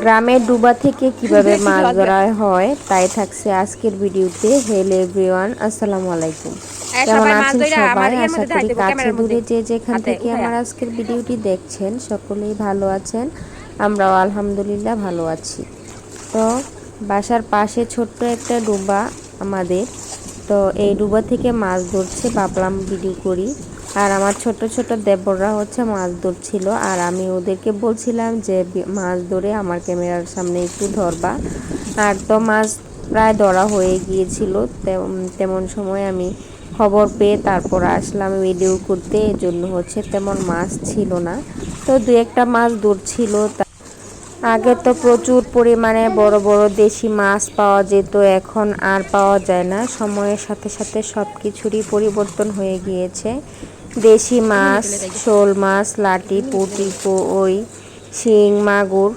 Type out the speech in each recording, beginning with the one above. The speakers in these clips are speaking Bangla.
গ্রামের ডুবা থেকে কিভাবে মাছ ধরা হয় তাই থাকছে আজকের ভিডিওতে। হ্যালো এভরিওয়ান, আসসালামু আলাইকুম। কেমন আছেন সবাই? আশা করি কাছে দূরে যে যেখান থেকে আমার আজকের ভিডিওটি দেখছেন সকলেই ভালো আছেন। আমরাও আলহামদুলিল্লাহ ভালো আছি। তো বাসার পাশে ছোট্ট একটা ডুবা আমাদের, তো এই ডুবা থেকে মাছ ধরছে, ভাবলাম ভিডিও করি। আর আমার ছোট ছোট দেবররা হচ্ছে মাছ ধরছিল, আর আমি ওদেরকে বলছিলাম যে মাছ ধরে আমার ক্যামেরার সামনে একটু ধরবা। আর তো মাছ প্রায় ধরা হয়ে গিয়েছিল, তেমন সময় আমি খবর পেয়ে তারপর আসলাম ভিডিও করতে। এজন্য হচ্ছে তেমন মাছ ছিল না, তো দু একটা মাছ ধরছিল। আগে তো প্রচুর পরিমাণে বড় বড় দেশি মাছ পাওয়া যেত, এখন আর পাওয়া যায় না। সময়ের সাথে সাথে সব কিছুরই পরিবর্তন হয়ে গিয়েছে। দেশি মাছ, শোল মাছ, লাটি, পুঁটি, কই, শিং, মাগুর,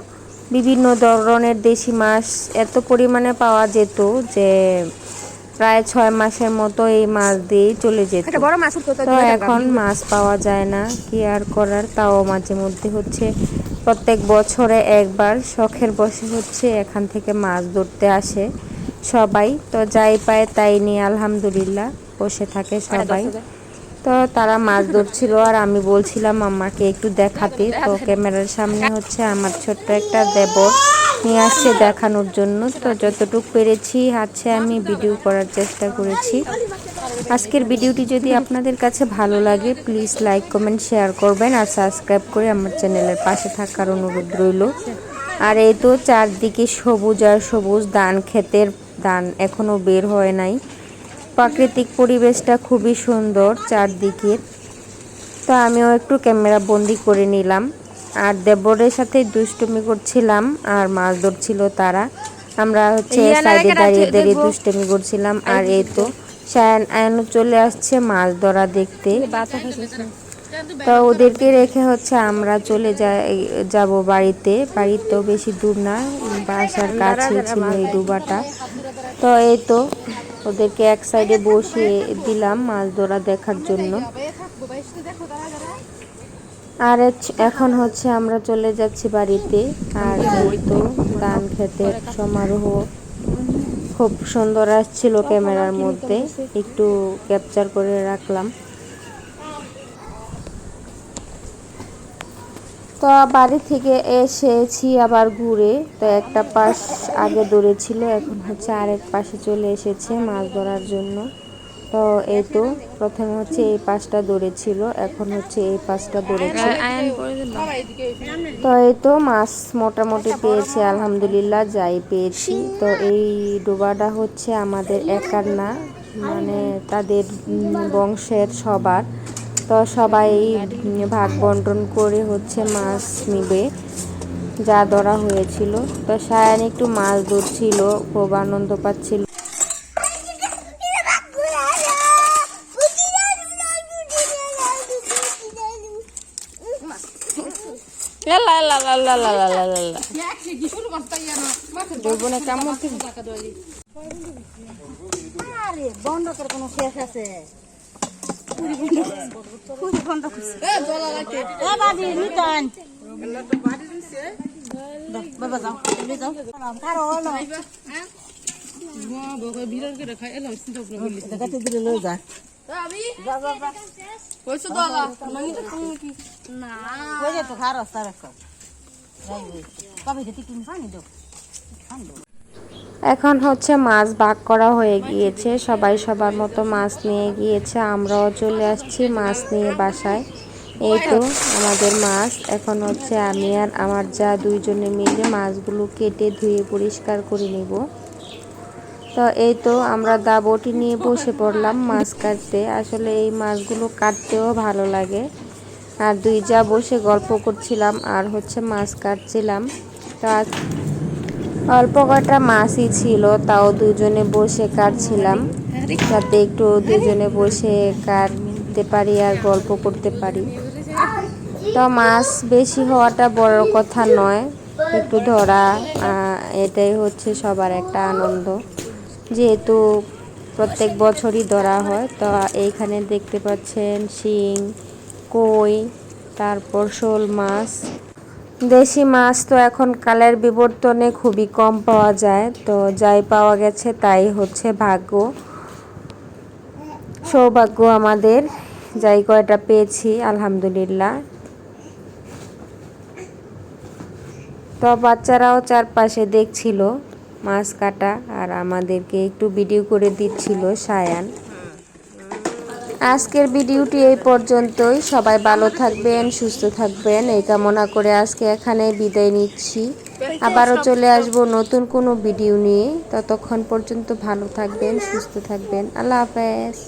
বিভিন্ন ধরনের দেশি মাছ এত পরিমাণে পাওয়া যেত যে প্রায় 6 মাসের মতো এই মাছ দিয়েই চলে যেত। তো এখন মাছ পাওয়া যায় না, কি আর করার। তাও মাঝে মধ্যে হচ্ছে প্রত্যেক বছরে একবার শখের বসে হচ্ছে এখান থেকে মাছ ধরতে আসে সবাই। তো যাই পায় তাই নিয়ে আলহামদুলিল্লাহ বসে থাকে সবাই। তো তারা মাছ ধরছিল আর আমি বলছিলাম আমাকে একটু দেখাতে। তো ক্যামেরার সামনে হচ্ছে আমার ছোট্ট একটা দেবর নিয়ে আসছে দেখানোর জন্য। তো যতটুকু পেরেছি হচ্ছে আমি ভিডিও করার চেষ্টা করেছি। আজকের ভিডিওটি যদি আপনাদের কাছে ভালো লাগে প্লিজ লাইক, কমেন্ট, শেয়ার করবেন আর সাবস্ক্রাইব করে আমার চ্যানেলের পাশে থাকার অনুরোধ রইল। আর এই তো চারদিকে সবুজ আর সবুজ, ধান ক্ষেতের ধান এখনো বের হয় নাই। প্রাকৃতিক পরিবেশটা খুবই সুন্দর চারদিকে। তো আমিও একটু ক্যামেরা বন্দি করে নিলাম, আর দেবরের সাথে দুষ্টুমি করছিলাম আর মাছ ধরছিল তারা। আমরা হচ্ছে সাইডে দাঁড়িয়ে দাঁড়িয়ে দুষ্টুমি করছিলাম। আর এই তো শায়ান আয়ানও চলে আসছে মাছ ধরা দেখতে। তো ওদেরকে রেখে হচ্ছে আমরা চলে যাব বাড়িতেও বেশি দূর না, বাসার কাছে ছিল এই ডুবাটা। তো এই তো ওদেরকে এক সাইডে বসিয়ে দিলাম মাছ ধরা দেখার জন্য। আর এখন হচ্ছে আমরা চলে যাচ্ছি বাড়িতে। আর এই তো ধান ক্ষেতের সমারোহ খুব সুন্দর আসছিল ক্যামেরার মধ্যে, একটু ক্যাপচার করে রাখলাম। তো বাড়ি থেকে এসেছি আবার ঘুরে। তো একটা পাশ আগে ধরেছিল, এখন হচ্ছে আরেক পাশে চলে এসেছে মাছ ধরার জন্য। তো এই তো প্রথমে হচ্ছে এই পাশটা ধরেছিল, এখন হচ্ছে এই পাশটা ধরেছে। তো এই তো মাছ মোটামুটি পেয়েছি আলহামদুলিল্লাহ, যাই পেয়েছি। তো এই ডোবাটা হচ্ছে আমাদের একার না, মানে তাদের বংশের সবার। তো সবাই ভাগ বন্টন করে হচ্ছে মাছ নিবে যা ধরা হয়েছিল। তো সায়ান একটু মাছ ধরছিল, খুব আনন্দ পাচ্ছিল। বন্ধ করে কোনো শেষ আছে? এখন হচ্ছে মাছ ভাগ করা হয়ে গিয়েছে, সবাই সবার মতো মাছ নিয়ে গিয়েছে। আমরাও চলে আসছি মাছ নিয়ে বাসায়। এই তো আমাদের মাছ। এখন হচ্ছে আমি আর আমার যা দুইজনে মিলে মাছগুলো কেটে ধুয়ে পরিষ্কার করে নিব। তো এই তো আমরা দাবটি নিয়ে বসে পড়লাম মাছ কাটতে। আসলে এই মাছগুলো কাটতেও ভালো লাগে। আর দুই যা বসে গল্প করছিলাম আর হচ্ছে মাছ কাটছিলাম। তো অল্প কটা মাছই ছিল, তাও দুজনে বসে কাটছিলাম, যাতে একটু দুজনে বসে খেতে পারি আর গল্প করতে পারি। তো মাছ বেশি হওয়াটা বড় কথা নয়, একটু ধরা এটাই হচ্ছে সবার একটা আনন্দ, যেহেতু প্রত্যেক বছরই ধরা হয়। তো এইখানে দেখতে পাচ্ছেন শিং, কই, তারপর শোল মাছ। দেশি মাছ তো এখন কালের বিবর্তনে খুবই কম পাওয়া যায়, তো যাই পাওয়া গেছে তাই হচ্ছে ভাগ্য, সৌভাগ্য আমাদের, যাই কয়টা পেয়েছি আলহামদুলিল্লাহ। তো বাচ্চারাও চারপাশে দেখছিল মাছ কাটা, আর আমাদেরকে একটু ভিডিও করে দিচ্ছিল সায়ান। আজকের ভিডিওটি এই পর্যন্তই। সবাই ভালো থাকবেন, সুস্থ থাকবেন এই কামনা করে আজকে এখানে বিদায় নিচ্ছি। আবারও চলে আসব নতুন কোনো ভিডিও নিয়ে। ততক্ষণ পর্যন্ত ভালো থাকবেন, সুস্থ থাকবেন। আল্লাহ হাফেজ।